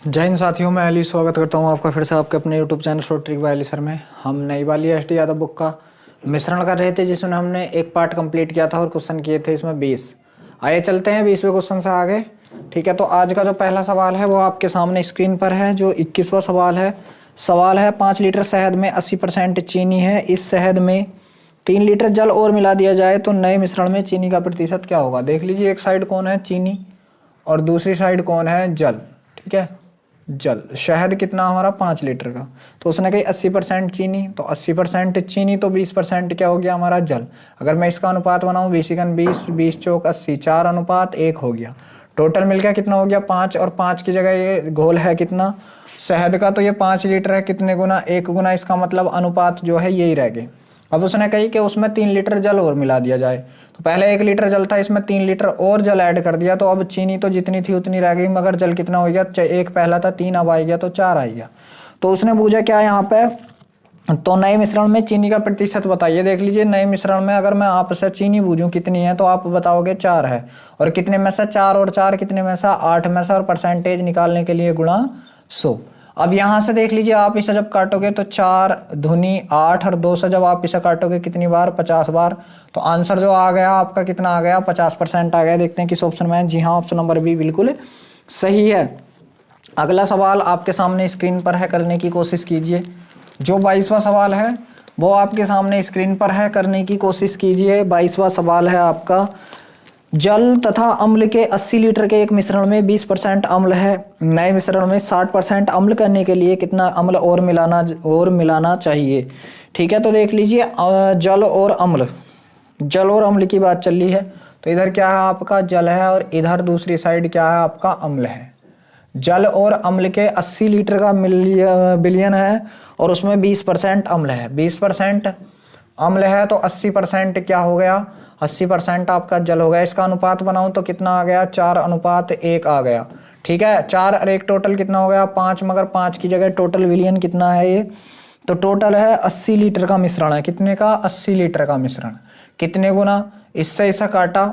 जय हिंद साथियों, मैं अली स्वागत करता हूं आपका फिर से आपके अपने YouTube channel short trick bye Ali sir में। हम नई वाली एस.डी. यादव बुक का मिश्रण कर रहे थे जिसमें हमने एक पार्ट कंप्लीट किया था और क्वेश्चन किए थे इसमें 20। आइए चलते हैं 20वें क्वेश्चन से आगे। ठीक है, तो आज का जो पहला सवाल है वो आपके सामने स्क्रीन पर है, जो 21वां सवाल है। सवाल है 5 लीटर शहद में 80% चीनी है। इस शहद में 3 लीटर जल और मिला दिया जाए तो नए मिश्रण में चीनी का प्रतिशत क्या होगा। देख लीजिए, एक साइड कौन है चीनी और दूसरी साइड कौन है जल। ठीक है, जल शहद कितना हमारा 5 लीटर का, तो उसने कही 80% चीनी, तो 80% चीनी तो 20% क्या हो गया हमारा जल। अगर मैं इसका अनुपात बनाऊं 20 20 चौक 80, 4:1 हो गया। टोटल मिलकर कितना हो गया 5, और 5 की जगह ये घोल है कितना शहद का, तो ये 5 लीटर है। कितने गुना 1 गुना, इसका मतलब अनुपात जो है यही रह गए। अब उसने कही कि उसमें 3 लीटर जल और मिला दिया जाए, तो पहले 1 लीटर जल था, इसमें 3 लीटर और जल ऐड कर दिया, तो अब चीनी तो जितनी थी उतनी रह गई, मगर जल कितना हो गया, एक पहला था 3, अब आ गया तो 4 आ गया। तो उसने पूछा क्या यहाँ पे, तो नए मिश्रण में चीनी का प्रतिशत बताइए। देख लीजिए, नए मिश्रण में अगर मैं आपसे चीनी पूछूं कितनी है तो आप बताओगे 4 है, और कितने में से 4 और 4 कितने में से 8 में से, और परसेंटेज निकालने के लिए गुणा 100। अब यहां से देख लीजिए, आप इसे जब काटोगे तो 4 दूनी 8, और 2 से जब आप इसे काटोगे कितनी बार 50 बार, तो आंसर जो आ गया आपका कितना आ गया 50% आ गया। देखते हैं किस ऑप्शन में है। जी हाँ, ऑप्शन नंबर बी बिल्कुल सही है। अगला सवाल आपके सामने स्क्रीन पर है, करने की कोशिश कीजिए। जो 22वां सवाल है वो आपके सामने स्क्रीन पर है, करने की कोशिश कीजिए। 22वां सवाल है आपका, जल तथा अम्ल के 80 लीटर के एक मिश्रण में 20% अम्ल है। नए मिश्रण में 60% अम्ल करने के लिए कितना अम्ल और मिलाना चाहिए। ठीक है, तो देख लीजिए, जल और अम्ल की बात चल रही है, तो इधर क्या है आपका जल है और इधर दूसरी साइड क्या है आपका अम्ल है। जल और अम्ल के 80 लीटर का बिलियन है और उसमें 20% अम्ल है। 20% अम्ल है तो 80% क्या हो गया, 80% आपका जल हो गया। इसका अनुपात बनाऊं तो कितना आ गया 4:1 आ गया। ठीक है, 4 और 1 टोटल कितना हो गया 5, मगर 5 की जगह टोटल विलियन कितना है ये, तो टोटल है 80 लीटर का मिश्रण है। कितने का 80 लीटर का मिश्रण। कितने गुना, इससे ऐसा काटा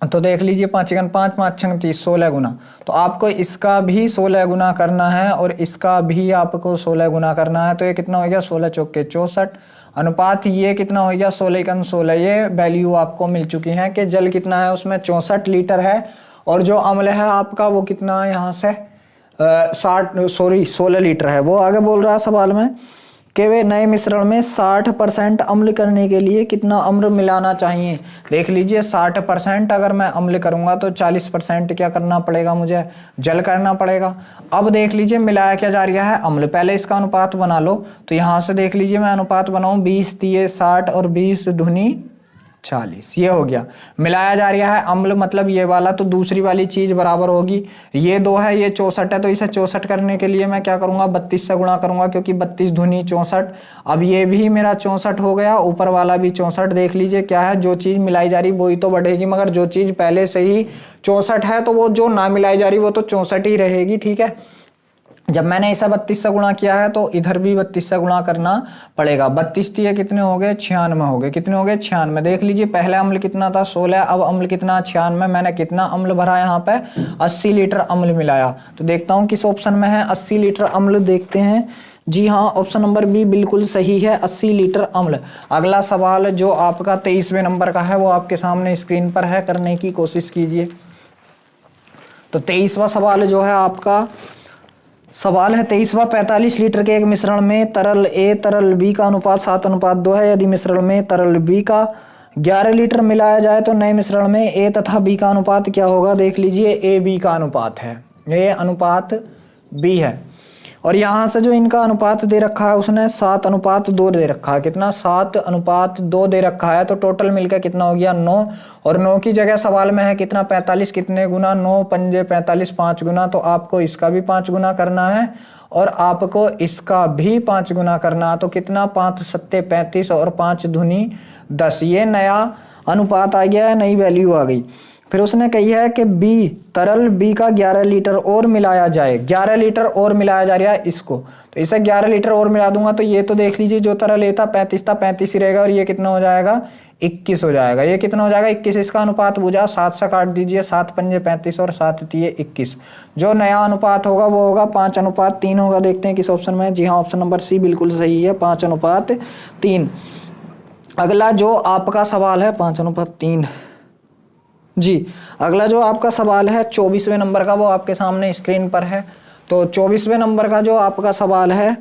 तो देख लीजिए 5 × 5 5 × 30 16 गुना, तो आपको इसका भी 16 गुना करना है और इसका भी आपको 16 गुना करना है। तो ये कितना हो गया 16 चौके 64, अनुपात ये कितना हो गया 16 × 16। ये वैल्यू आपको मिल चुकी है कि जल कितना है उसमें 64 लीटर है, और जो अम्ल है आपका वो कितना है यहाँ से 16 लीटर है। वो आगे बोल रहा है सवाल में कि वे नए मिश्रण में 60% अम्ल करने के लिए कितना अम्ल मिलाना चाहिए। देख लीजिए, 60% अगर मैं अम्ल करूंगा तो 40% क्या करना पड़ेगा, मुझे जल करना पड़ेगा। अब देख लीजिए, मिलाया क्या जा रहा है अम्ल। पहले इसका अनुपात बना लो, तो यहाँ से देख लीजिए मैं अनुपात बनाऊं 20 × 60 और 20 दूनी 40, ये हो गया। मिलाया जा रहा है अम्ल, मतलब ये वाला, तो दूसरी वाली चीज बराबर होगी। ये 2 है, ये 64 है, तो इसे 64 करने के लिए मैं क्या करूंगा 32 से गुणा करूंगा, क्योंकि 32 दूनी 64। अब ये भी मेरा 64 हो गया, ऊपर वाला भी 64। देख लीजिए क्या है, जो चीज मिलाई जा रही वही तो बढ़ेगी, मगर जो चीज पहले से ही 64 है तो वो जो ना मिलाई जा रही वो तो 64 ही रहेगी। ठीक है, जब मैंने इसे 32 से गुणा किया है तो इधर भी 32 से गुणा करना पड़ेगा। 32 दिए कितने हो गए 96 हो गए। कितने हो गए 96। देख लीजिए, पहले अम्ल कितना था 16, अब अम्ल कितना 96। मैंने कितना अम्ल भरा यहाँ पे 80 लीटर अम्ल मिलाया। तो देखता हूँ किस ऑप्शन में है 80 लीटर अम्ल, देखते हैं। जी हाँ, ऑप्शन नंबर बी बिल्कुल सही है, 80 लीटर अम्ल। अगला सवाल जो आपका 23वें नंबर का है वो आपके सामने स्क्रीन पर है, करने की कोशिश कीजिए। तो 23वां सवाल जो है आपका सवाल है 23वां, 45 लीटर के एक मिश्रण में तरल ए तरल बी का अनुपात 7:2 है। यदि मिश्रण में तरल बी का 11 लीटर मिलाया जाए तो नए मिश्रण में ए तथा बी का अनुपात क्या होगा। देख लीजिए, ए बी का अनुपात है, ए अनुपात बी है, और यहाँ से जो इनका अनुपात दे रखा है उसने 7:2 दे रखा है। कितना 7:2 दे रखा है, तो टोटल मिलकर कितना हो गया 9, और 9 की जगह सवाल में है कितना 45। कितने गुना 9 पंजे 45, 5 गुना, तो आपको इसका भी 5 गुना करना है और आपको इसका भी 5 गुना करना है। तो कितना 5 7 35 और 5 दूनी 10, ये नया अनुपात आ गया है, नई वैल्यू आ गई। फिर उसने कही है कि बी तरल बी का 11 लीटर और मिलाया जाए। 11 लीटर और मिलाया जा रहा है इसको, तो इसे 11 लीटर और मिला दूंगा तो ये तो देख लीजिए जो तरल ए था 35 था, 35 ही रहेगा, और ये कितना हो जाएगा 21 हो जाएगा। ये कितना हो जाएगा 21। इसका अनुपात पूछा 7 से काट दीजिए, 7 पंजे 35 और 7 तिये 21। जो नया अनुपात होगा वो होगा 5:3 होगा। देखते हैं किस ऑप्शन में। जी हाँ, ऑप्शन नंबर सी बिल्कुल सही है, 5:3। अगला जो आपका सवाल है 5:3 जी, अगला जो आपका सवाल है 24वें नंबर का, वो आपके सामने स्क्रीन पर है। तो 24वें नंबर का जो आपका सवाल है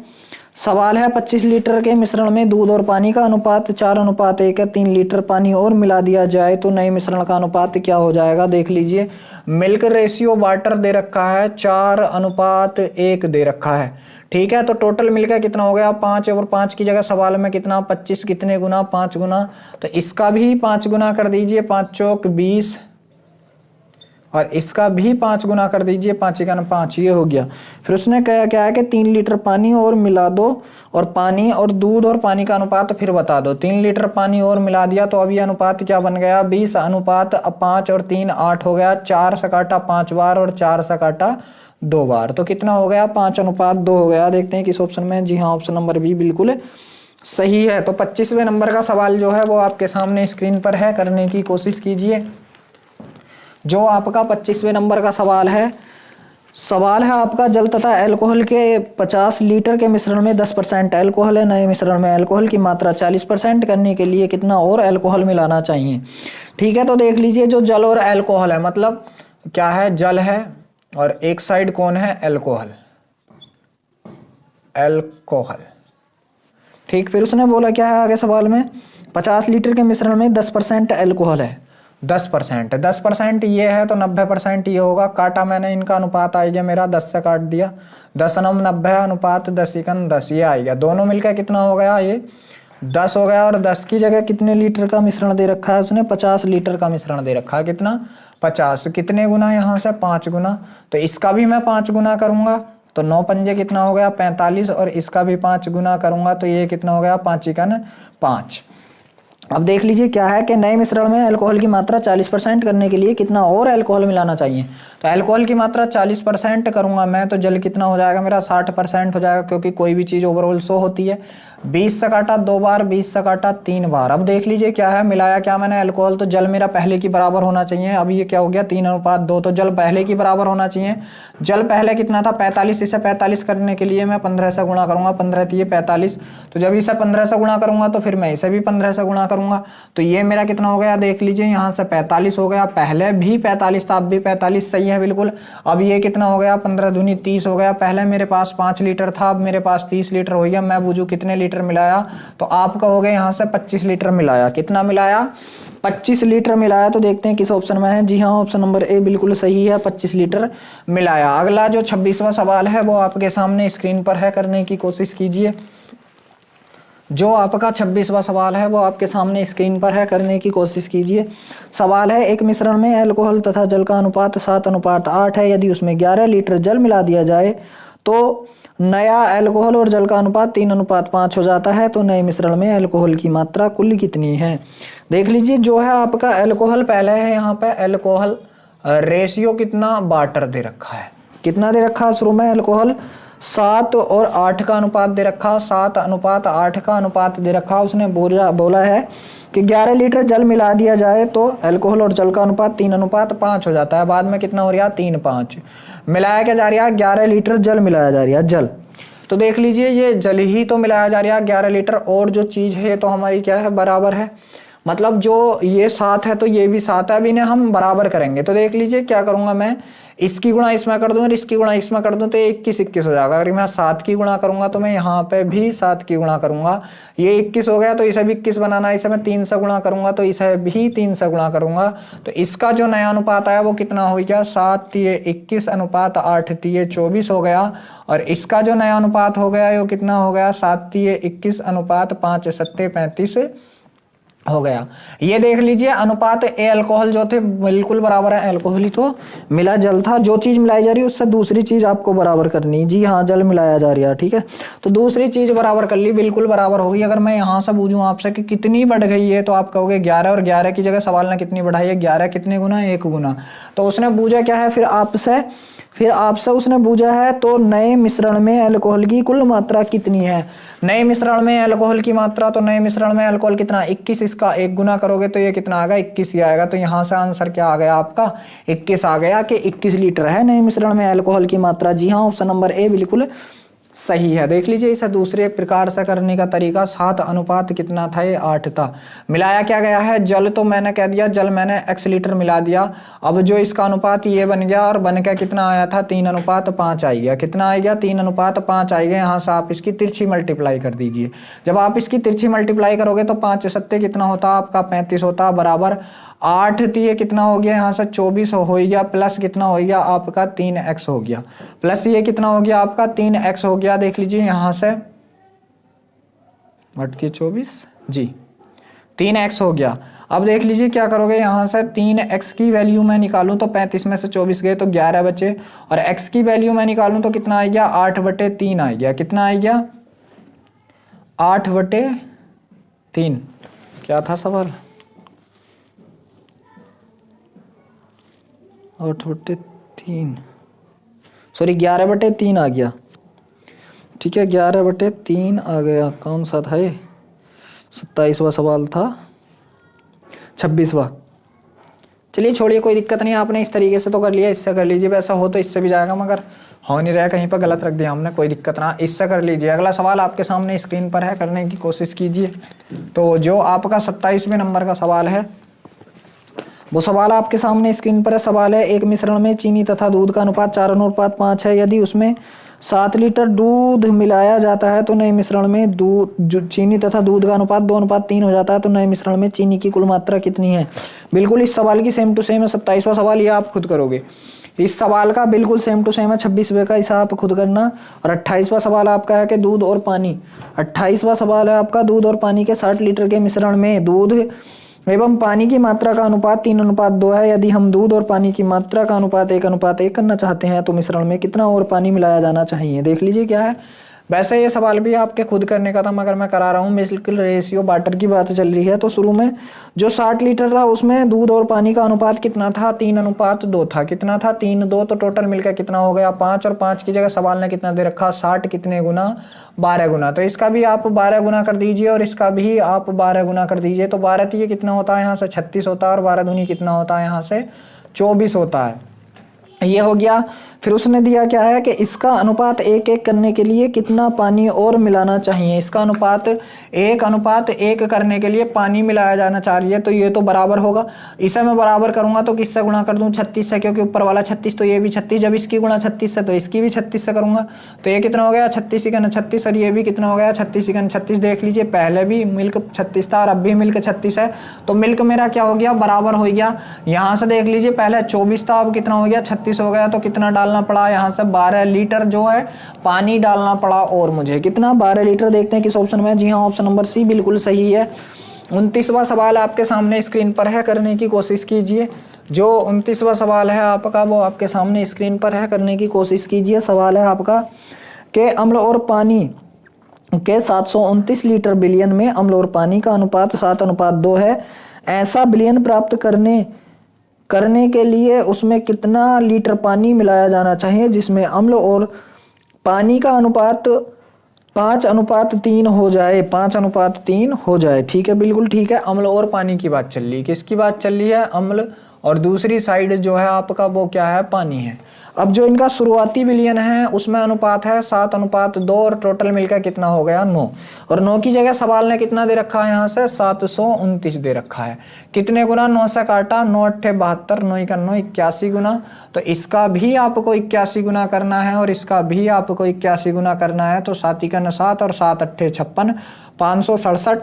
25 लीटर के मिश्रण में दूध और पानी का अनुपात 4:1 है। 3 लीटर पानी और मिला दिया जाए तो नए मिश्रण का अनुपात क्या हो जाएगा। देख लीजिए, मिल्क रेशियो वाटर दे रखा है 4:1 दे रखा है, ठीक है। तो टोटल मिलकर कितना हो गया 5, और 5 की जगह सवाल में कितना 25 कितने गुना 5 गुना, तो इसका भी 5 गुना कर दीजिए, 5 चौक 20, और इसका भी 5 गुना कर दीजिए, 5 एका 5, ये हो गया। फिर उसने कहा क्या है कि 3 लीटर पानी और मिला दो, और पानी और दूध और पानी का अनुपात फिर बता दो। 3 लीटर पानी और मिला दिया तो अब ये अनुपात क्या बन गया 20:5 और 3 8 हो गया। 4 से काटा 5 बार और 4 से काटा 2 बार, तो कितना हो गया 5:2 हो गया। देखते हैं किस ऑप्शन में। जी हाँ, ऑप्शन नंबर बी बिल्कुल सही है। तो 25वें नंबर का सवाल जो है वो आपके सामने स्क्रीन पर है, करने की कोशिश कीजिए। जो आपका 25वें नंबर का सवाल है आपका जल तथा अल्कोहल के 50 लीटर के मिश्रण में 10% अल्कोहल है। नए मिश्रण में अल्कोहल की मात्रा 40% करने के लिए कितना और अल्कोहल मिलाना चाहिए, ठीक है। तो देख लीजिए, जो जल और अल्कोहल है, मतलब क्या है, जल है और एक साइड कौन है, अल्कोहल, ठीक। फिर उसने बोला क्या है आगे सवाल में, 50 लीटर के मिश्रण में 10% अल्कोहल है। 10% ये है तो 90% ये होगा। काटा मैंने, इनका अनुपात आ गया मेरा 10 से काट दिया, 10:9 90 अनुपात 10:10, ये आ गया। दोनों मिलकर कितना हो गया, ये 10 हो गया। और 10 की जगह कितने लीटर का मिश्रण दे रखा है उसने, 50 लीटर का मिश्रण दे रखा है। कितना 50, कितने गुना यहाँ से 5 गुना, तो इसका भी मैं 5 गुना करूंगा तो 9 पंजे कितना हो गया 45, और इसका भी 5 गुना करूंगा तो ये कितना हो गया 5 एका 5। अब देख लीजिए क्या है कि नए मिश्रण में अल्कोहल की मात्रा 40% करने के लिए कितना और अल्कोहल मिलाना चाहिए। तो अल्कोहल की मात्रा 40% करूंगा मैं तो जल कितना हो जाएगा मेरा 60% हो जाएगा, क्योंकि कोई भी चीज़ ओवरऑल 100 होती है। 20 से काटा 2 बार, 20 से काटा 3 बार। अब देख लीजिए क्या है, मिलाया क्या मैंने अल्कोहल, तो जल मेरा पहले की बराबर होना चाहिए। अब ये क्या हो गया 3:2, तो जल पहले की बराबर होना चाहिए। जल पहले कितना था 45, इसे 45 करने के लिए मैं 15 से गुणा करूंगा, 15 तिये 45। तो जब इसे 15 से गुणा करूंगा तो फिर मैं इसे भी 15 से गुणा करूंगा, तो ये मेरा कितना हो गया देख लीजिए, यहाँ से 45 हो गया। पहले भी 45 था, अब भी 45 सही है बिल्कुल। अब ये कितना हो गया 15 दूनी 30 हो गया। पहले मेरे पास 5 लीटर था, अब मेरे पास 30 लीटर हो गया। मैं बूझू कितने लीटर मिलाया, तो आपका हो गया यहाँ से 25 लीटर मिलाया। कितना मिलाया 25 लीटर मिलाया। तो देखते हैं किस ऑप्शन में है। जी हाँ, ऑप्शन नंबर ए बिल्कुल सही है, 25 लीटर मिलाया। अगला जो 26वां सवाल है वो आपके सामने स्क्रीन पर है, करने की कोशिश कीजिए। जो आपका 26वां सवाल है वो आपके सामने स्क्रीन पर है, करने की कोशिश कीजिए। सवाल है, एक मिश्रण में अल्कोहल तथा जल का अनुपात 7:8 है। यदि उसमें 11 लीटर जल मिला दिया जाए तो नया अल्कोहल और जल का अनुपात 3:5 हो जाता है। तो नए मिश्रण में अल्कोहल की मात्रा कुल कितनी है। देख लीजिए, जो है आपका अल्कोहल पहले है, यहाँ पे अल्कोहल रेशियो कितना वाटर दे रखा है, कितना दे रखा है शुरू में अल्कोहल 7 और 8 का अनुपात दे रखा, 7:8 का अनुपात दे रखा। उसने बोला है कि 11 लीटर जल मिला दिया जाए तो अल्कोहल और जल का अनुपात 3:5 हो जाता है। बाद में कितना हो रहा है 3:5 मिलाया क्या जा रहा है, 11 लीटर जल मिलाया जा रहा है, जल। तो देख लीजिए, ये जल ही तो मिलाया जा रहा है 11 लीटर, और जो चीज़ है तो हमारी क्या है बराबर है। मतलब जो ये 7 है तो ये भी 7 है, अभी इन्हें हम बराबर करेंगे। तो देख लीजिए क्या करूंगा मैं, इसकी गुणा इसमें कर दूं और इसकी गुणा इसमें कर दूं तो 21 हो जाएगा। अगर मैं 7 की गुणा करूंगा तो मैं यहाँ पे भी 7 की गुणा करूंगा, ये 21 हो गया। तो इसे भी 21 बनाना है, इसे मैं 3 से गुणा करूंगा तो इसे भी 3 से गुणा करूंगा। तो इसका जो नया अनुपात आया वो कितना हो गया 7 तिये 21 अनुपात 8 तिये 24 हो गया। और इसका जो नया अनुपात हो गया वो कितना हो गया 7 तिये 21 अनुपात 5 सत्ते 35 हो गया। ये देख लीजिए, अनुपात ए अल्कोहल जो थे बिल्कुल बराबर है। अल्कोहल ही तो मिला जल था, जो चीज मिलाई जा रही है उससे दूसरी चीज आपको बराबर करनी। जी हाँ, जल मिलाया जा रहा है, ठीक है। तो दूसरी चीज बराबर कर ली, बिल्कुल बराबर होगी। अगर मैं यहाँ से पूछूं आपसे कि कितनी बढ़ गई है तो आप कहोगे 11, और 11 की जगह सवाल ने कितनी बढ़ाई है 11 कितने गुना 1 गुना। तो उसने पूछा क्या है फिर आपसे, फिर आपसे उसने पूछा है तो नए मिश्रण में अल्कोहल की कुल मात्रा कितनी है। नए मिश्रण में अल्कोहल की मात्रा, तो नए मिश्रण में अल्कोहल कितना 21, इसका 1 गुना करोगे तो ये कितना आएगा 21 ही आएगा। तो यहाँ से आंसर क्या आ गया आपका 21 आ गया कि 21 लीटर है नए मिश्रण में अल्कोहल की मात्रा। जी हाँ, ऑप्शन नंबर ए बिल्कुल सही है। देख लीजिए इसे दूसरे प्रकार से करने का तरीका, 7 अनुपात कितना था, ये 8 था। मिलाया क्या गया है, जल तो मैंने कह दिया, जल मैंने x लीटर मिला दिया। अब जो इसका अनुपात ये बन गया और बन के कितना आया था 3:5 आ गया। कितना आ गया 3:5 आ गया। यहाँ से आप इसकी तिरछी मल्टीप्लाई कर दीजिए। जब आप इसकी तिरछी मल्टीप्लाई करोगे तो 5 सत्ते कितना होता आपका 35 होता, बराबर 8 दिए कितना हो गया यहाँ से 24 हो गया, प्लस कितना हो गया आपका 3x हो गया, प्लस ये कितना हो गया आपका 3x हो गया। देख लीजिए यहाँ से बढ़ती 24 जी 3x हो गया। अब देख लीजिए क्या करोगे, यहाँ से 3x की वैल्यू मैं निकालूं तो 35 में से 24 गए तो 11 बचे, और x की वैल्यू मैं निकालूं तो कितना आ गया 8/3 आ गया। कितना आ गया 8/3। क्या था सवाल, 8/3 सॉरी 11/3 आ गया। ठीक है 11/3 आ गया। कौन सा था ये, 27वां सवाल था, 26वां। चलिए छोड़िए, कोई दिक्कत नहीं, आपने इस तरीके से तो कर लिया, इससे कर लीजिए। वैसा हो तो इससे भी जाएगा, मगर हो नहीं रहा, कहीं पर गलत रख दिया हमने, कोई दिक्कत ना, इससे कर लीजिए। अगला सवाल आपके सामने स्क्रीन पर है, करने की कोशिश कीजिए। तो जो आपका 27वें नंबर का सवाल है वो सवाल आपके सामने स्क्रीन पर है। सवाल है, एक मिश्रण में चीनी तथा दूध का अनुपात 4:5 है। यदि उसमें 7 लीटर दूध मिलाया जाता है तो नए मिश्रण में चीनी तथा दूध का अनुपात 2:3 हो जाता है। तो नए मिश्रण में चीनी की कुल मात्रा कितनी है। बिल्कुल इस सवाल की सेम टू सेम है। 27वां सवाल ये आप खुद करोगे, इस सवाल का बिल्कुल सेम टू सेम है। 26वें का इसे आप खुद करना। और 28वां सवाल आपका है कि दूध और पानी। 28वां सवाल है आपका, दूध और पानी के 60 लीटर के मिश्रण में दूध एवं पानी की मात्रा का अनुपात 3:2 है। यदि हम दूध और पानी की मात्रा का अनुपात 1:1 करना चाहते हैं तो मिश्रण में कितना और पानी मिलाया जाना चाहिए। देख लीजिए क्या है। वैसे ये सवाल भी आपके खुद करने का था, मगर मैं करा रहा हूँ, मिल्क रेशियो वाटर की बात चल रही है। तो शुरू में जो 60 लीटर था उसमें दूध और पानी का अनुपात कितना था 3:2 था। कितना था 3:2, तो टोटल मिलकर कितना हो गया 5, और 5 की जगह सवाल ने कितना दे रखा 60 कितने गुना 12 गुना। तो इसका भी आप 12 गुना कर दीजिए और इसका भी आप 12 गुना कर दीजिए। तो 12 ये कितना होता है यहाँ से 36 होता है, और 12 दूनी कितना होता है यहाँ से 24 होता है। ये हो गया। फिर उसने दिया क्या है कि इसका अनुपात 1:1 करने के लिए कितना पानी और मिलाना चाहिए। इसका अनुपात 1:1 करने के लिए पानी मिलाया जाना चाहिए। तो ये तो बराबर होगा, इसे मैं बराबर करूंगा तो किससे गुणा कर दूं 36 से, क्योंकि ऊपर वाला 36 तो ये भी 36, जब इसकी गुणा 36 से तो इसकी भी 36 से करूंगा। तो ये कितना हो गया 36 × 36, और ये भी कितना हो गया 36 × 36। देख लीजिए पहले भी मिल्क 36 था और अब भी मिल्क 36 है। तो मिल्क मेरा क्या हो गया बराबर हो गया। यहाँ से देख लीजिए पहले 24 था, अब कितना हो गया 36 हो गया। तो कितना डालना पड़ा यहाँ से 12 लीटर जो है पानी डालना पड़ा, और मुझे कितना 12 लीटर। देखते हैं किस ऑप्शन में। जी हाँ, ऑप्शन नंबर सी बिल्कुल सही है। 29वां सवाल आपके सामने स्क्रीन पर है, करने की कोशिश कीजिए। जो 29वां सवाल है आपका वो आपके सामने स्क्रीन पर है, करने की कोशिश कीजिए। सवाल है आपका कि अम्ल और पानी के 729 लीटर बिलियन में अम्ल और पानी का अनुपात 7:2 है। ऐसा बिलियन प्राप्त करने के लिए उसमें कितना लीटर पानी मिलाया जाना चाहिए जिसमें अम्ल और पानी का अनुपात 5:3 हो जाए। 5:3 हो जाए। ठीक है, बिल्कुल ठीक है। अम्ल और पानी की बात चल रही है। किसकी बात चल रही है अम्ल, और दूसरी साइड जो है आपका वो क्या है पानी है। अब जो इनका शुरुआती विलयन है उसमें अनुपात है 7:2, और टोटल मिलकर कितना हो गया 9, और 9 की जगह सवाल ने कितना दे रखा है यहाँ से 729 दे रखा है। कितने गुना 9 से काटा 9 8 72, 9 × 9 81 गुना। तो इसका भी आपको 81 गुना करना है और इसका भी आपको 81 गुना करना है। तो 7 × 7 और 7 8 56, 567,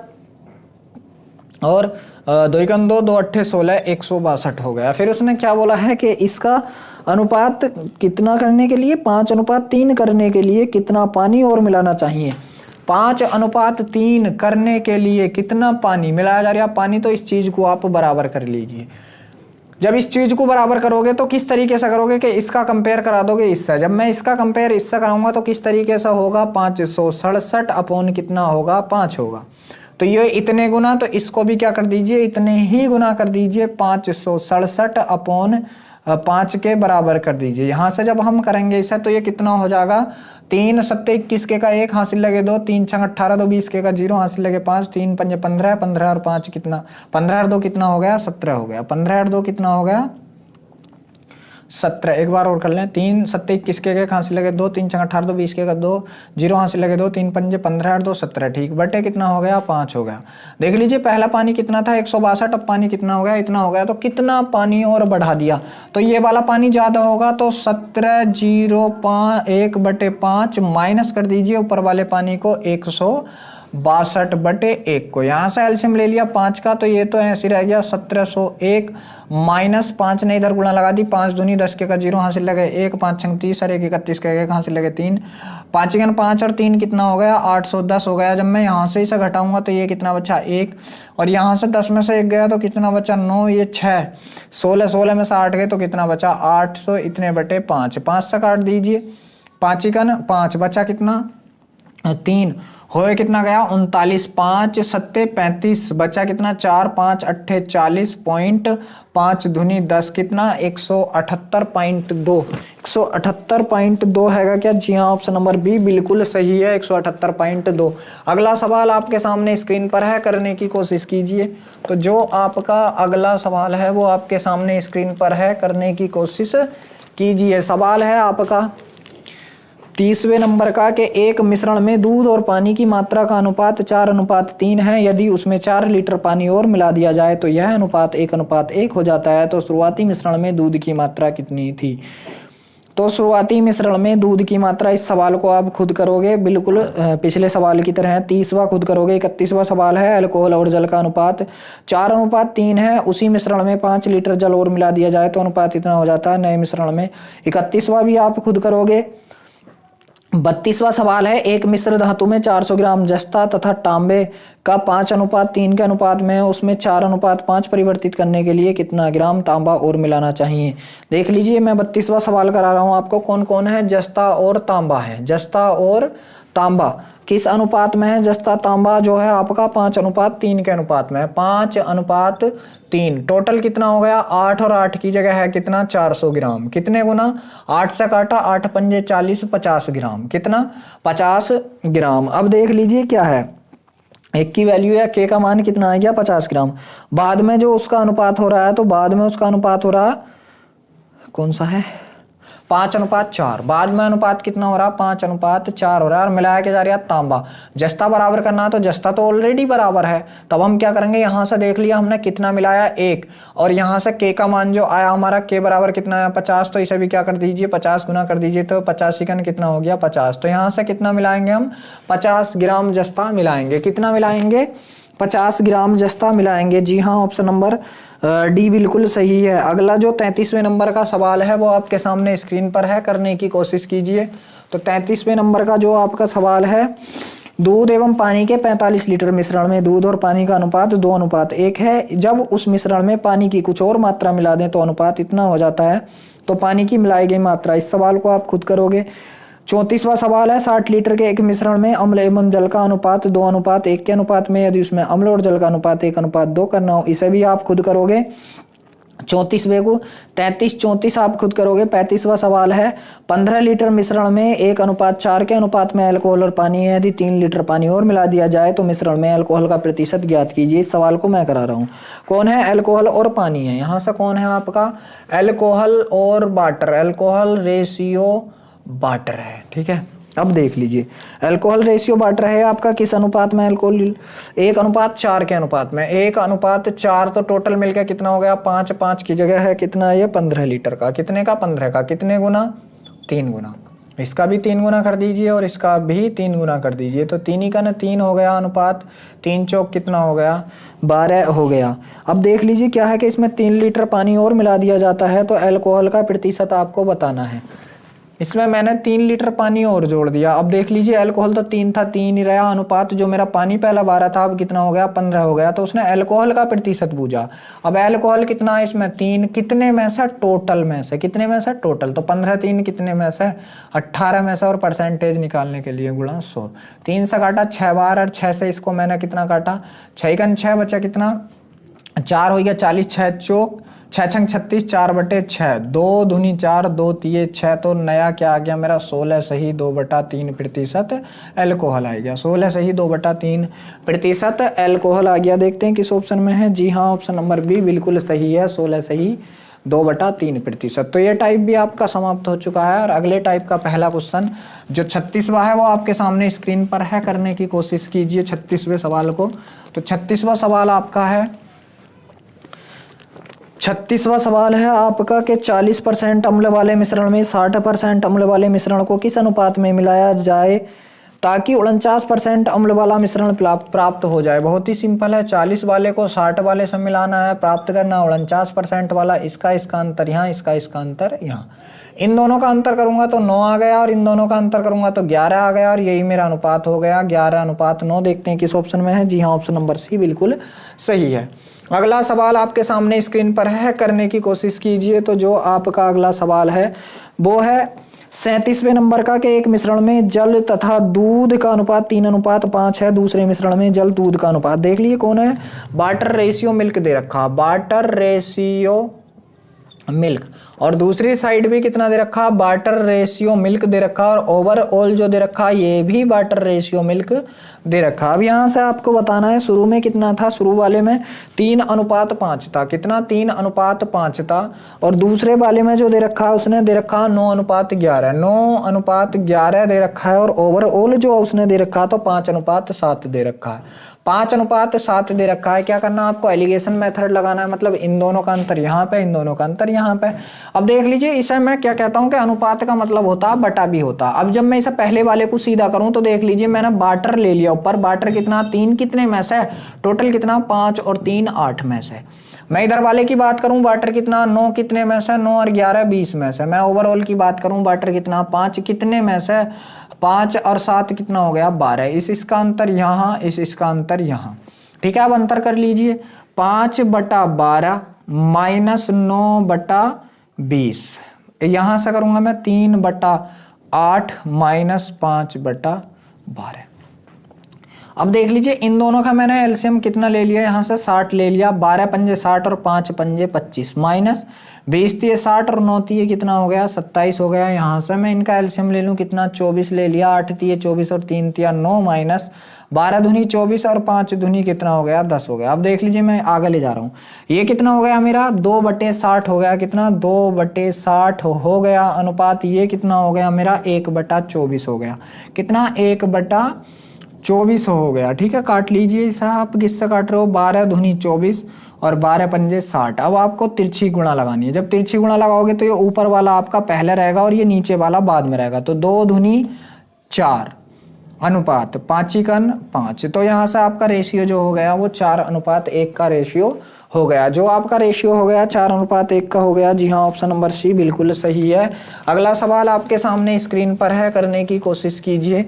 और 2 × 2 2 8 16, 162 हो गया। फिर उसने क्या बोला है कि इसका अनुपात कितना करने के लिए 5:3 करने के लिए कितना पानी और मिलाना चाहिए। 5:3 करने के लिए कितना पानी मिलाया जा रहा है। पानी तो इस चीज को आप बराबर कर लीजिए। जब इस चीज को बराबर करोगे तो किस तरीके से करोगे कि इसका कंपेयर करा दोगे इससे। जब मैं इसका कंपेयर इससे कराऊंगा तो किस तरीके से होगा 567 अपॉन कितना होगा 5 होगा। तो ये इतने गुना, तो इसको भी क्या कर दीजिए इतने ही गुना कर दीजिए 567 अपॉन 5 के बराबर कर दीजिए। यहाँ से जब हम करेंगे इसे तो ये कितना हो जाएगा, 3 सत्ते 21 के का 1 हासिल लगे 2, 3 छंग 18 2 20 के का 0 हासिल लगे 5, 3 पंजे 15, 15 और 5 कितना, 15 और 2 कितना हो गया 17 हो गया, 15 और 2 कितना हो गया 17। एक बार और कर लें, 3 सत्ते 21 के 1 हासिल लगे 2, 3 छंग 18 2 20 के का 2, 0 हासिल लगे 2, 3 पंजे 15 और 2 17, ठीक, बटे कितना हो गया 5 हो गया। देख लीजिए पहला पानी कितना था 162, अब पानी कितना हो गया, इतना हो गया। तो कितना पानी और बढ़ा दिया, तो ये वाला पानी ज़्यादा होगा तो 17/1 माइनस कर दीजिए ऊपर वाले पानी को 162/1 को। यहाँ से एलसीएम ले लिया 5 का, तो ये तो ऐसे रह गया 1701 माइनस 5 ने इधर गुणा लगा दी, 5 दूनी 10 के का 0 हासिल लगे 1, 5 छंग 30 और 1 31 के 1 हासिल लगे 3, 5 गन 5 और 3 कितना हो गया 810 हो गया। जब मैं यहाँ से इसे घटाऊंगा तो ये कितना बचा 1, और यहाँ से 10 में से 1 गया तो कितना बचा 9, ये 6, 16 में से 8 गए तो कितना बचा 800 इतने बटे 5, 5 से काट दीजिए, 5 गन 5 बचा कितना 3, होए कितना गया 39, 5 सत्ते 35 बचा कितना 4, 5 अट्ठे 40.5 धुनी 10 कितना 178.2, 178.2 हैगा क्या? जी हाँ, ऑप्शन नंबर बी बिल्कुल सही है, 178.2। अगला सवाल आपके सामने स्क्रीन पर है, करने की कोशिश कीजिए। तो जो आपका अगला सवाल है वो आपके सामने स्क्रीन पर है, करने की कोशिश कीजिए। सवाल है आपका 30वें नंबर का कि एक मिश्रण में दूध और पानी की मात्रा का अनुपात 4:3 है। यदि उसमें 4 लीटर पानी और मिला दिया जाए तो यह अनुपात 1:1 हो जाता है। तो शुरुआती मिश्रण में दूध की मात्रा कितनी थी? तो शुरुआती मिश्रण में दूध की मात्रा, इस सवाल को आप खुद करोगे, बिल्कुल पिछले सवाल की तरह 30वां खुद करोगे। 31वां सवाल है, अल्कोहल और जल का अनुपात 4:3 है। उसी मिश्रण में 5 लीटर जल और मिला दिया जाए तो अनुपात इतना हो जाता है नए मिश्रण में। 31वां भी आप खुद करोगे। 32वां सवाल है, एक मिश्र धातु में 400 ग्राम जस्ता तथा तांबे का 5:3 के अनुपात में है, उसमें 4:5 परिवर्तित करने के लिए कितना ग्राम तांबा और मिलाना चाहिए? देख लीजिए, मैं 32वां सवाल करा रहा हूं आपको। कौन कौन है? जस्ता और तांबा है। जस्ता और तांबा किस अनुपात में है? जस्ता तांबा जो है आपका 5:3 के अनुपात में है, 5:3। टोटल कितना हो गया? 8 और 8 की जगह है कितना 400 ग्राम। कितने गुना? 8 से काटा, 8 पंजे 40, 50 ग्राम। कितना? 50 ग्राम। अब देख लीजिए क्या है, एक की वैल्यू है, के का मान कितना आ गया 50 ग्राम। बाद में जो उसका अनुपात हो रहा है, तो बाद में उसका अनुपात हो रहा कौन सा है? 5:4। बाद में अनुपात कितना हो रहा? 5:4 हो रहा है। और मिलाया के जा रहा है तांबा। जस्ता बराबर करना है तो जस्ता तो ऑलरेडी बराबर है, तब हम क्या करेंगे, यहां से देख लिया हमने कितना मिलाया 1, और यहां से के का मान जो आया हमारा, के बराबर कितना आया 50, तो इसे भी क्या कर दीजिए 50 गुना कर दीजिए, तो 85 का कितना हो गया 50। तो यहां से कितना मिलाएंगे हम? 50 ग्राम जस्ता मिलाएंगे। कितना मिलाएंगे? 50 ग्राम जस्ता मिलाएंगे। जी हाँ, ऑप्शन नंबर डी बिल्कुल सही है। अगला जो 33वें नंबर का सवाल है वो आपके सामने स्क्रीन पर है, करने की कोशिश कीजिए। तो 33वें नंबर का जो आपका सवाल है, दूध एवं पानी के 45 लीटर मिश्रण में दूध और पानी का अनुपात 2:1 है। जब उस मिश्रण में पानी की कुछ और मात्रा मिला दें तो अनुपात इतना हो जाता है। तो पानी की मिलाई गई मात्रा, इस सवाल को आप खुद करोगे। 34वां सवाल है, 60 लीटर के एक मिश्रण में अम्ल एवं जल का अनुपात 2:1 के अनुपात में, यदि उसमें अम्ल और जल का अनुपात 1:2 करना हो, इसे भी आप खुद करोगे। 34वें को 33 34 आप खुद करोगे। 35वां सवाल है, 15 लीटर मिश्रण में 1:4 के अनुपात में अल्कोहल और पानी है। यदि 3 लीटर पानी और मिला दिया जाए तो मिश्रण में अल्कोहल का प्रतिशत ज्ञात कीजिए। इस सवाल को मैं करा रहा हूँ। कौन है? अल्कोहल और पानी है। यहाँ से कौन है आपका? अल्कोहल और वाटर, अल्कोहल रेशियो वाटर है। ठीक है, अब देख लीजिए, अल्कोहल रेशियो वाटर है आपका किस अनुपात में? अल्कोहल 1:4 के अनुपात में। 1:4 तो टोटल मिलकर कितना हो गया? 5 की जगह है कितना? ये 15 लीटर का। कितने का? 15 का। कितने गुना? 3 गुना। इसका भी 3 गुना कर दीजिए और इसका भी 3 गुना कर दीजिए, तो 3 का 3 हो गया अनुपात। 3 चौक कितना हो गया? 12 हो गया। अब देख लीजिए क्या है कि इसमें 3 लीटर पानी और मिला दिया जाता है तो अल्कोहल का प्रतिशत आपको बताना है। इसमें मैंने 3 लीटर पानी और जोड़ दिया। अब देख लीजिए, अल्कोहल तो 3 था, 3 ही रहा। अनुपात जो मेरा पानी पहला 12 था, अब कितना हो गया? 15 हो गया। तो उसने अल्कोहल का प्रतिशत पूछा। अब अल्कोहल कितना है इसमें? 3। कितने में से? टोटल में से। कितने में से? टोटल। तो 15 3 कितने में से? 18 में से, और परसेंटेज निकालने के लिए गुणा 100। 3 से काटा 6 बार, और 6 से इसको मैंने कितना काटा? 6 का 6 बचा कितना? 4 हो गया। 40 6 चौक छः छंग 36, 4/6, 2 दूनी 4, 2 तिये 6, तो नया क्या आ गया मेरा 16 सही 2/3% एल्कोहल आ गया। 16 सही 2/3% एल्कोहल आ गया। देखते हैं किस ऑप्शन में है। जी हाँ, ऑप्शन नंबर बी बिल्कुल सही है, 16 सही 2/3%। तो ये टाइप भी आपका समाप्त हो चुका है। और अगले टाइप का पहला क्वेश्चन जो 36वां है वो आपके सामने स्क्रीन पर है, करने की कोशिश कीजिए 36वें सवाल को। तो 36वां सवाल आपका है, 36वां सवाल है आपका कि 40% अम्ल वाले मिश्रण में 60% अम्ल वाले मिश्रण को किस अनुपात में मिलाया जाए ताकि 49% अम्ल वाला मिश्रण प्राप्त हो जाए। बहुत ही सिंपल है, 40 वाले को 60 वाले से मिलाना है, प्राप्त करना 49% वाला। इसका अंतर यहाँ, इसका अंतर यहाँ। इन दोनों का अंतर करूंगा तो 9 आ गया, और इन दोनों का अंतर करूंगा तो 11 आ गया, और यही मेरा अनुपात हो गया 11:9। देखते हैं किस ऑप्शन में है। जी हाँ, ऑप्शन नंबर सी बिल्कुल सही है। अगला सवाल आपके सामने स्क्रीन पर है, करने की कोशिश कीजिए। तो जो आपका अगला सवाल है वो है 37वें नंबर का कि एक मिश्रण में जल तथा दूध का अनुपात 3:5 है, दूसरे मिश्रण में जल दूध का अनुपात। देख लीजिए कौन है, वाटर रेशियो मिल्क दे रखा, वाटर रेशियो मिल्क, और दूसरी साइड भी कितना दे रखा, वाटर रेशियो मिल्क दे रखा, और ओवरऑल जो दे रखा ये भी वाटर रेशियो मिल्क दे रखा। अब यहाँ से आपको बताना है शुरू में कितना था, शुरू वाले में 3:5 था, कितना 3:5 था, और दूसरे वाले में जो दे रखा है उसने दे रखा 9:11, 9:11 दे रखा है, और ओवरऑल जो उसने दे रखा तो 5:7 दे रखा है, 5:7 दे रखा है। क्या करना है आपको, एलिगेशन मेथड लगाना है, मतलब इन दोनों का अंतर यहाँ पे, इन दोनों का अंतर यहाँ पे। अब देख लीजिए, इसे मैं क्या कहता हूँ कि अनुपात का मतलब होता है बटा भी होता। अब जब मैं इसे पहले वाले को सीधा करूं तो देख लीजिए मैंने वाटर ले लिया ऊपर, वाटर कितना 3 कितने में से, टोटल कितना 5 और 3 8 में से। मैं इधर वाले की बात करूं, वाटर कितना 9 कितने में से, 9 और 11 20 में से। मैं ओवरऑल की बात करूं, वाटर कितना 5 कितने में से, 5 और 7 कितना हो गया 12। इसका अंतर यहाँ, इसका अंतर यहाँ। ठीक है, अब अंतर कर लीजिए, 5/12 माइनस 9/20। यहां से करूंगा मैं 3/8 माइनस 5/12। अब देख लीजिए इन दोनों का मैंने एलसीएम कितना ले लिया, यहाँ से 60 ले लिया, 12 पंजे 60 और 5 पंजे 25, माइनस 20 तिये 60 और 9 तिये कितना हो गया 27 हो गया। यहाँ से मैं इनका एलसीएम ले लूँ कितना 24 ले लिया, 8 तिये 24 और 3 तिया 9, माइनस 12 दूनी 24 और 5 दूनी कितना हो गया 10 हो गया। अब देख लीजिए मैं आगे ले जा रहा हूँ, ये कितना हो गया मेरा 2/60 हो गया, कितना 2/60 हो गया। अनुपात ये कितना हो गया मेरा 1/24 हो गया, कितना 1/24 हो गया। ठीक है, काट लीजिए इसे, आप किससे काट रहे हो, 12 दूनी 24 और 12 पंजे 60। अब आपको तिरछी गुणा लगानी है, जब तिरछी गुणा लगाओगे तो ये ऊपर वाला आपका पहले रहेगा और ये नीचे वाला बाद में रहेगा। तो 2 दूनी 4 अनुपात 5:5, तो यहाँ से आपका रेशियो जो हो गया वो 4:1 का रेशियो हो गया। जो आपका रेशियो हो गया 4:1 का हो गया। जी हाँ, ऑप्शन नंबर सी बिल्कुल सही है। अगला सवाल आपके सामने स्क्रीन पर है, करने की कोशिश कीजिए।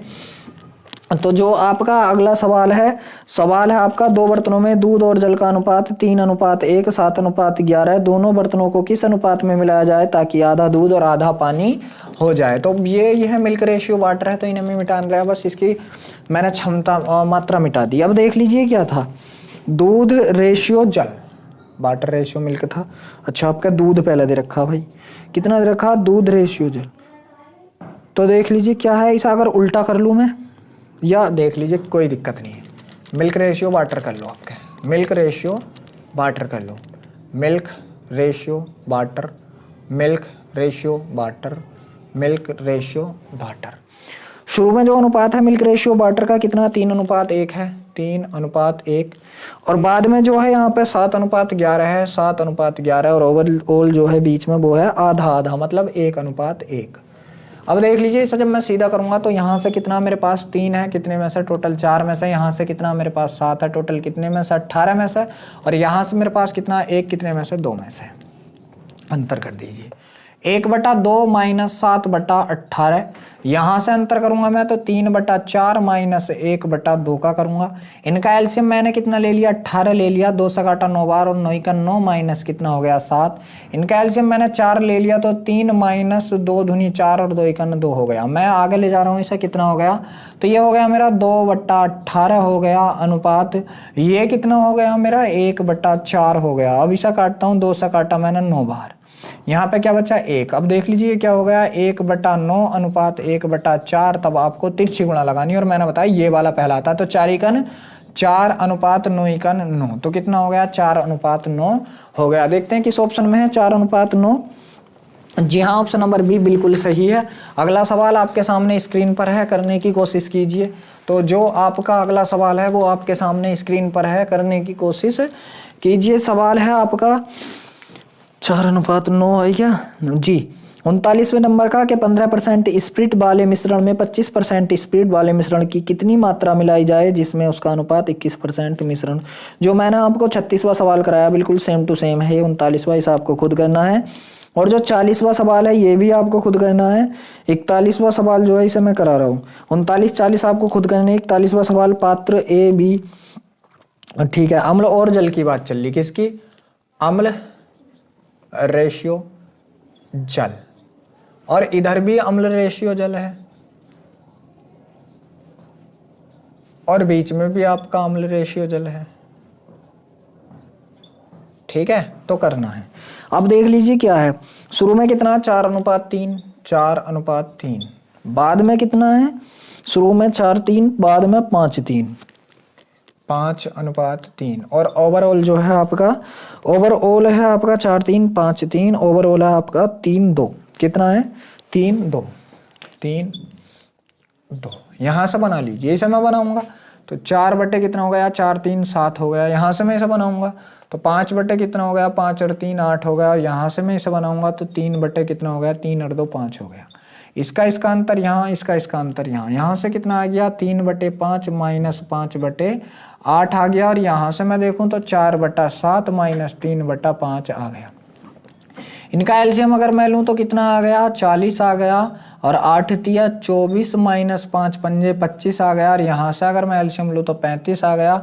तो जो आपका अगला सवाल है आपका 2 बर्तनों में दूध और जल का अनुपात 3:1 7:11 दोनों बर्तनों को किस अनुपात में मिलाया जाए ताकि आधा दूध और आधा पानी हो जाए। तो ये है मिल्क रेशियो वाटर है, तो इन्हें मैं मिटा दिया, बस इसकी मैंने क्षमता मात्रा मिटा दी। अब देख लीजिए क्या था, दूध रेशियो जल, वाटर रेशियो मिल्क था। अच्छा, आपका दूध पहले दे रखा भाई, कितना दे रखा दूध रेशियो जल। तो देख लीजिए क्या है, इसे अगर उल्टा कर लूँ मैं, या देख लीजिए कोई दिक्कत नहीं है, मिल्क रेशियो वाटर कर लो, आपके मिल्क रेशियो वाटर कर लो, milk ratio water, milk ratio water, milk ratio water. शुरू में जो अनुपात है मिल्क रेशियो वाटर का कितना 3:1 है, 3:1, और बाद में जो है यहाँ पे 7:11 है, 7:11, और ओवरऑल जो है बीच में वो है आधा आधा, मतलब 1:1। अब देख लीजिए इसे जब मैं सीधा करूंगा तो यहाँ से कितना मेरे पास 3 है, कितने में से टोटल 4 में से, यहाँ से कितना मेरे पास 7 है, टोटल कितने में से 18 में से, और यहाँ से मेरे पास कितना 1 कितने में से 2 में से। अंतर कर दीजिए, 1/2 माइनस 7/18। यहां से अंतर करूंगा मैं तो 3/4 माइनस 1/2 का करूंगा। इनका एलसीएम मैंने कितना ले लिया, 18 ले लिया। 2 से काटा 9 बार और 9 का 9 माइनस कितना हो गया 7। इनका एलसीएम मैंने 4 ले लिया तो 3 माइनस 2 दूनी 4 और 2 का 2 हो गया। मैं आगे ले जा रहा हूं, इसे कितना हो गया तो ये हो गया मेरा 2/18 हो गया अनुपात ये कितना हो गया मेरा 1/4 हो गया। अब इसे काटता हूं, 2 से काटा मैंने 9 बार, यहाँ पे क्या बचा 1। अब देख लीजिए क्या हो गया 1/9 अनुपात 1/4। तब आपको तिरछी गुणा लगानी और मैंने बताया ये वाला पहला था। तो 4 4 अनुपात 9 तो कितना हो गया 4/9 हो गया। देखते हैं किस ऑप्शन में है 4/9। जी हाँ, ऑप्शन नंबर बी बिल्कुल सही है। अगला सवाल आपके सामने स्क्रीन पर है, करने की कोशिश कीजिए। तो जो आपका अगला सवाल है वो आपके सामने स्क्रीन पर है, करने की कोशिश कीजिए। सवाल है आपका 4/9 है क्या जी। 39वें नंबर का कि 15% स्प्रिट वाले मिश्रण में 25% स्प्रिट वाले मिश्रण की कितनी मात्रा मिलाई जाए जिसमें उसका अनुपात 21% मिश्रण। जो मैंने आपको 36वां सवाल कराया बिल्कुल सेम टू सेम है। 39वां इसे आपको खुद करना है और जो 40वां सवाल है ये भी आपको खुद करना है। 41वां सवाल जो है इसे मैं करा रहा हूँ। 39 40 आपको खुद करने। 41वां सवाल पात्र ए बी, ठीक है। अम्ल और जल की बात चल रही, किसकी, अम्ल रेशियो जल, और इधर भी अम्ल रेशियो जल है और बीच में भी आपका अम्ल रेशियो जल है, ठीक है। तो करना है। अब देख लीजिए क्या है, शुरू में कितना 4/3, 4/3, बाद में कितना है, शुरू में 4/3, बाद में 5/3, 5/3, और ओवरऑल जो है आपका, ओवरऑल है आपका 4/3, 5/3, ओवरऑल है आपका 3/2। कितना है 3/2, 3/2। यहां से बना लीजिए, इसे मैं बनाऊंगा तो 4 बटे कितना हो गया 4 3 7 हो गया। यहां से मैं इसे बनाऊंगा तो 5 बटे कितना हो गया 5 और 3 8 हो गया। और यहां से मैं इसे बनाऊंगा तो 3 बटे कितना हो गया 3 और 2 5 हो गया। इसका अंतर यहाँ, इसका अंतर यहाँ, यहाँ से कितना आ गया 3/5 माइनस 5/8 आ गया। और यहाँ से मैं देखूं तो 4/7 माइनस 3/5 आ गया। इनका एलसीएम अगर मैं लूं तो कितना आ गया 40 आ गया। और 8 तिया 24 माइनस 5 पंजे 25 आ गया। और यहाँ से अगर मैं एलसीएम लूं तो 35 आ गया।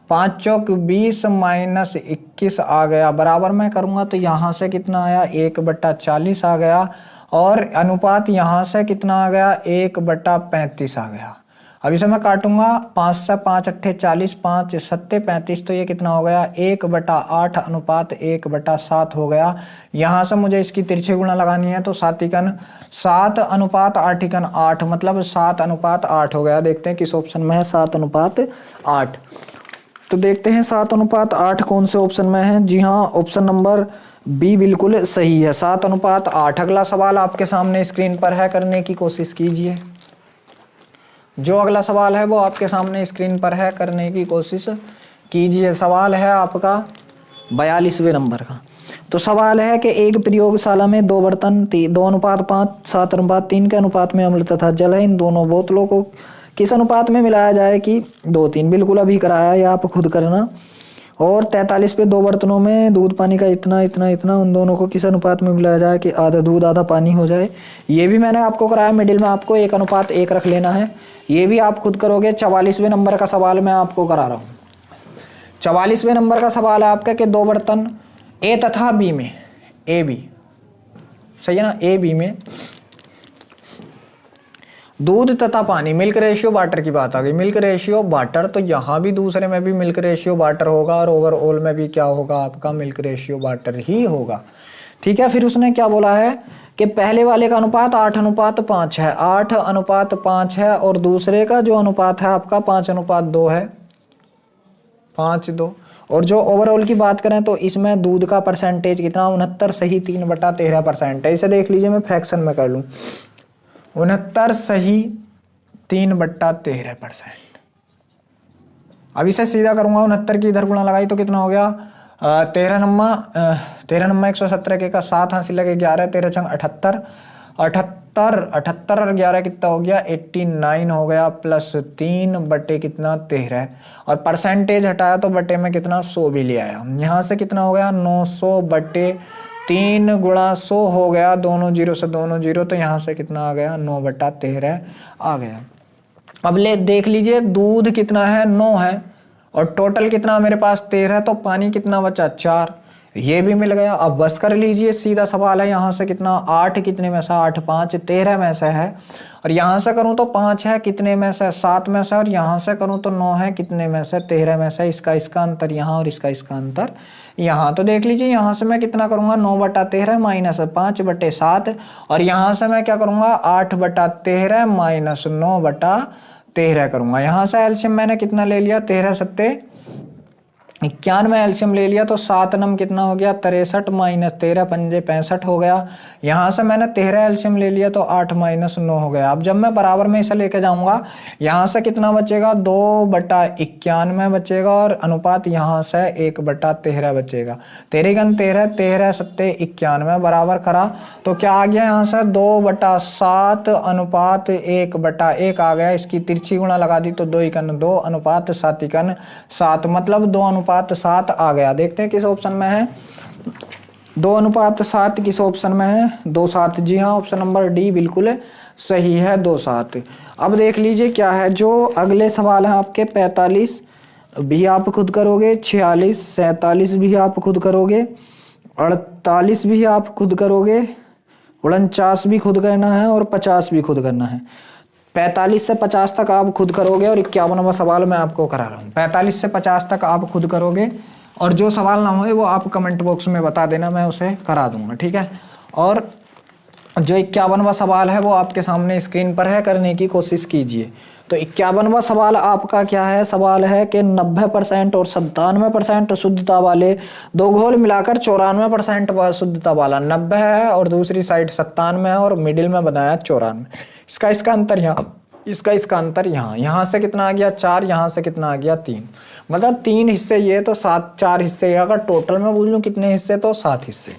5 चौक 20 माइनस 21 आ गया। बराबर मैं करूंगा तो यहाँ से कितना आया 1/40 आ गया। और अनुपात यहाँ से कितना आ गया 1/35 आ गया। अब इसे मैं काटूंगा 5 से 5 अट्ठे 40, 5 सत्ते 35, तो ये कितना हो गया 1/8 अनुपात 1/7 हो गया। यहाँ से मुझे इसकी तिरछी गुणा लगानी है तो 7 अनुपात 8 मतलब 7/8 हो गया। देखते हैं किस ऑप्शन में है 7/8। तो देखते हैं 7/8 कौन से ऑप्शन में है। जी हाँ, ऑप्शन नंबर बी बिल्कुल सही है, 7/8। अगला सवाल आपके सामने स्क्रीन पर है, करने की कोशिश कीजिए। जो अगला सवाल है वो आपके सामने स्क्रीन पर है, करने की कोशिश कीजिए। सवाल है आपका 42वें नंबर का। तो सवाल है कि एक प्रयोगशाला में 2 बर्तन 2:5 7:3 के अनुपात में अम्ल तथा जल है। इन दोनों बोतलों को किस अनुपात में मिलाया जाए कि 2:3। बिल्कुल अभी कराया, या आप खुद करना। और 43 पे 2 बर्तनों में दूध पानी का इतना इतना इतना, उन दोनों को किस अनुपात में मिलाया जाए कि आधा दूध आधा पानी हो जाए। ये भी मैंने आपको कराया, मिडिल में आपको 1:1 रख लेना है। ये भी आप खुद करोगे। 44वें नंबर का सवाल मैं आपको करा रहा हूँ। 44वें नंबर का सवाल है आपका कि 2 बर्तन ए तथा बी में, ए बी सही है ना, ए बी में दूध तथा पानी, मिल्क रेशियो वाटर की बात आ गई। मिल्क रेशियो वाटर, तो यहाँ भी दूसरे में भी मिल्क रेशियो वाटर होगा और ओवरऑल में भी क्या होगा आपका मिल्क रेशियो वाटर ही होगा, ठीक है। फिर उसने क्या बोला है कि पहले वाले का अनुपात 8:5 है, 8:5 है। और दूसरे का जो अनुपात है आपका 5:2 है, 5:2। और जो ओवरऑल की बात करें तो इसमें दूध का परसेंटेज कितना 69 सही 3/13% है। इसे देख लीजिए, मैं फ्रैक्शन में कर लूँ 69 सही 3/13%। अब इसे सीधा करूंगा, 69 की इधर गुणा लगाई तो कितना हो गया 13 नम्मा 117 के का 7 हासिल लगे 11 13 छंग 78 और 11 कितना हो गया 89 हो गया। प्लस 3 बटे कितना 13, और परसेंटेज हटाया तो बटे में कितना 100 भी ले आया। यहाँ से कितना हो गया 900 बटे 3 गुणा 100 हो गया, दोनों जीरो से दोनों जीरो, तो यहाँ से कितना आ गया 9/13 आ गया। अब ले देख लीजिए दूध कितना है 9 है और टोटल कितना मेरे पास 13, तो पानी कितना बचा 4, ये भी मिल गया। अब बस कर लीजिए, सीधा सवाल है यहाँ से कितना 8 कितने में से 8 5 13 में से है, और यहाँ से करूँ तो 5 है कितने में से 7 में से, और यहाँ से करूँ तो 9 है कितने में से 13 में से। इसका अंतर यहाँ और इसका अंतर यहाँ। तो देख लीजिए यहाँ से मैं कितना करूँगा 9/13 माइनस 5/7, और यहाँ से मैं क्या करूँगा 8/13 माइनस 9/13 करूँगा। यहाँ से एलसीएम मैंने कितना ले लिया 13 सत्ते 91 एलसीएम ले लिया, तो 7 नम कितना हो गया 63 माइनस 13 पंजे 65 हो गया। यहाँ से मैंने 13 एलसीएम ले लिया, तो 8 माइनस 9 हो गया। अब जब मैं बराबर में इसे लेके जाऊंगा, यहाँ से कितना बचेगा 2/91 बचेगा, और अनुपात यहाँ से 1/13 बचेगा। 13 सत्ते 91 बराबर करा, तो क्या आ गया यहाँ से 2/7 अनुपात 1/1 आ गया। इसकी तिरछी गुणा लगा दी तो 2 अनुपात 7, मतलब 2:7 आ गया। देखते हैं किस ऑप्शन में है 2:7, किस ऑप्शन में है 2:7। जी हाँ, ऑप्शन नंबर डी बिल्कुल सही है 2:7। अब देख लीजिए क्या है, जो अगले सवाल है आपके 45 भी आप खुद करोगे, 46 47 भी आप खुद करोगे, 48 भी आप खुद करोगे, 49 भी खुद करना है, और 50 भी खुद करना है। 45 से 50 तक आप खुद करोगे, और 51वां सवाल मैं आपको करा रहा हूँ। 45 से 50 तक आप खुद करोगे, और जो सवाल ना होए वो आप कमेंट बॉक्स में बता देना, मैं उसे करा दूंगा, ठीक है। और जो 51वां सवाल है वो आपके सामने स्क्रीन पर है, करने की कोशिश कीजिए। तो 51वां सवाल आपका क्या है, सवाल है कि 90% और 97% शुद्धता वाले दो घोल मिलाकर 94% शुद्धता वाला 90 है, और दूसरी साइड 97 है, और मिडिल में बनाया 94। इसका अंतर यहाँ, इसका अंतर यहाँ से कितना आ गया 4, यहाँ से कितना आ गया 3, मतलब 3 हिस्से ये तो 7 4 हिस्से, अगर टोटल में बोल लूँ कितने हिस्से तो 7 हिस्से।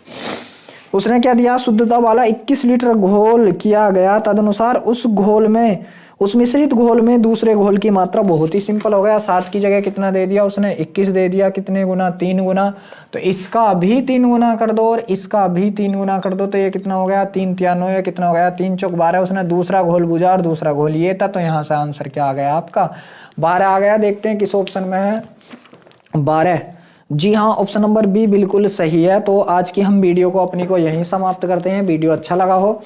उसने क्या दिया, शुद्धता वाला 21 लीटर घोल किया गया, तदनुसार उस मिश्रित घोल में दूसरे घोल की मात्रा। बहुत ही सिंपल हो गया, 7 की जगह कितना दे दिया उसने 21 दे दिया, कितने गुना 3 गुना, तो इसका भी 3 गुना कर दो और इसका भी 3 गुना कर दो, तो ये कितना हो गया 3 3 9, कितना हो गया 3 चौक 12। उसने दूसरा घोल बुझा और दूसरा घोल ये था, तो यहाँ से आंसर क्या आ गया आपका 12 आ गया। देखते हैं किस ऑप्शन में है 12। जी हाँ, ऑप्शन नंबर बी बिल्कुल सही है। तो आज की हम वीडियो को अपनी को यहीं समाप्त करते हैं। वीडियो अच्छा लगा हो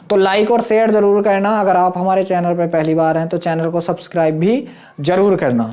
तो लाइक और शेयर जरूर करना। अगर आप हमारे चैनल पर पहली बार हैं तो चैनल को सब्सक्राइब भी जरूर करना।